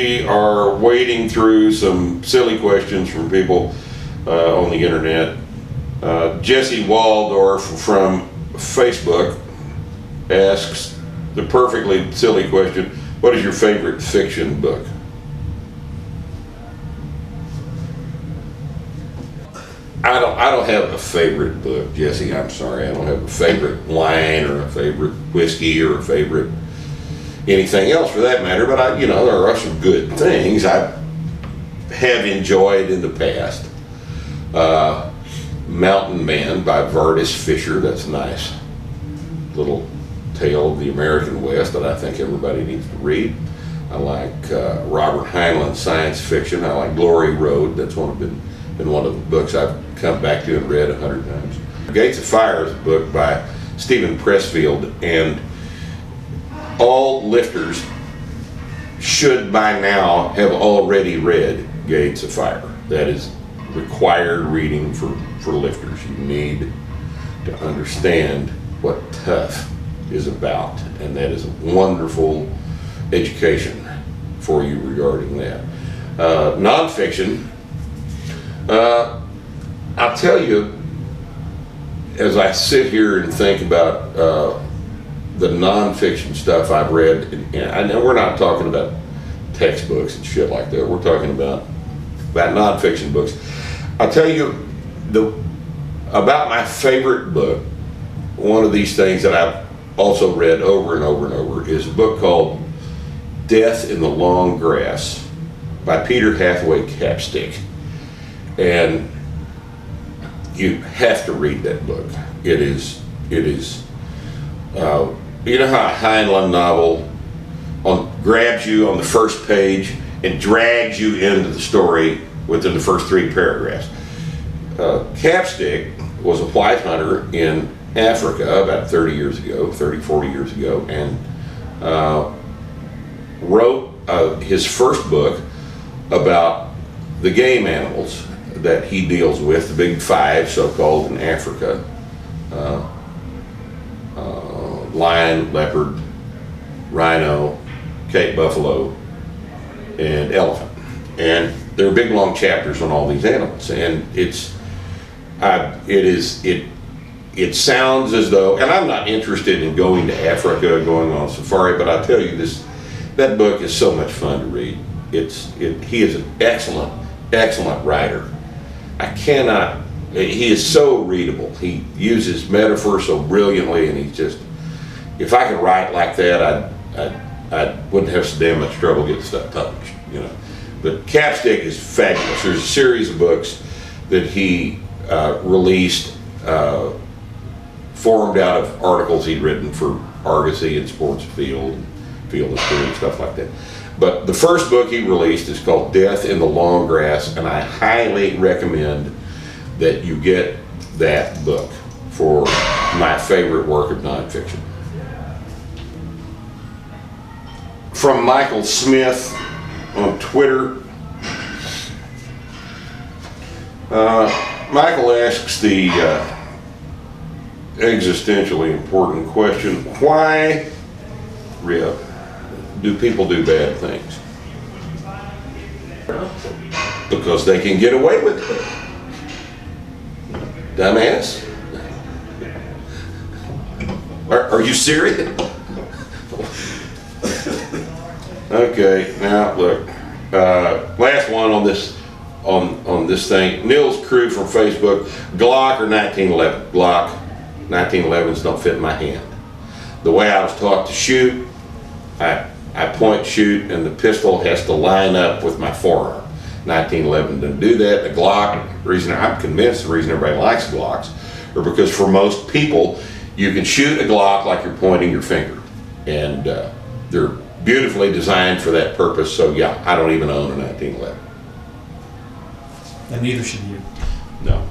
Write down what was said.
we are wading through some silly questions from people on the internet. Jesse Waldorf from Facebook asks the perfectly silly question, what is your favorite fiction book? I don't have a favorite book, Jesse. I'm sorry. I don't have a favorite wine or a favorite whiskey or a favorite anything else for that matter. But there are some good things I have enjoyed in the past. Mountain Man by Vardis Fisher. That's a nice little tale of the American West that I think everybody needs to read. I like Robert Heinlein's science fiction. I like Glory Road. That's been one of the books I've come back to and read 100 times. Gates of Fire is a book by Stephen Pressfield, and all lifters should by now have already read Gates of Fire. That is required reading for lifters. You need to understand what tough is about, and that is a wonderful education for you regarding that. Nonfiction, I'll tell you, as I sit here and think about the nonfiction stuff I've read, and I know we're not talking about textbooks and shit like that. We're talking about nonfiction books. I'll tell you about my favorite book. One of these things that I've also read over and over and over is a book called Death in the Long Grass by Peter Hathaway Capstick. And you have to read that book. It is you know how a Heinlein novel grabs you on the first page and drags you into the story within the first 3 paragraphs. Capstick was a white hunter in Africa about 40 years ago, and wrote his first book about the game animals that he deals with, the big 5 so-called in Africa: lion, leopard, rhino, Cape buffalo, and elephant. And there are big long chapters on all these animals, and it sounds as though, and I'm not interested in going to Africa, going on safari, but I tell you that book is so much fun to read. He is an excellent writer. He is so readable. He uses metaphor so brilliantly, and he's just, if I could write like that, I wouldn't have so damn much trouble getting stuff published, But Capstick is fabulous. There's a series of books that he released, formed out of articles he'd written for Argosy and Sports Field and stuff like that. But the first book he released is called Death in the Long Grass, and I highly recommend that you get that book for my favorite work of nonfiction. From Michael Smith on Twitter, Michael asks the existentially important question, why, Rip, do people do bad things? Because they can get away with it. Dumbass. Are you serious? Okay, now look. Last one on this thing. Nils Crew from Facebook. Glock or 1911? Glock. 1911s don't fit in my hand. The way I was taught to shoot, I point, shoot, and the pistol has to line up with my forearm. 1911 doesn't do that. The Glock, I'm convinced the reason everybody likes Glocks are because for most people, you can shoot a Glock like you're pointing your finger. And they're beautifully designed for that purpose, so yeah, I don't even own a 1911. And neither should you. No.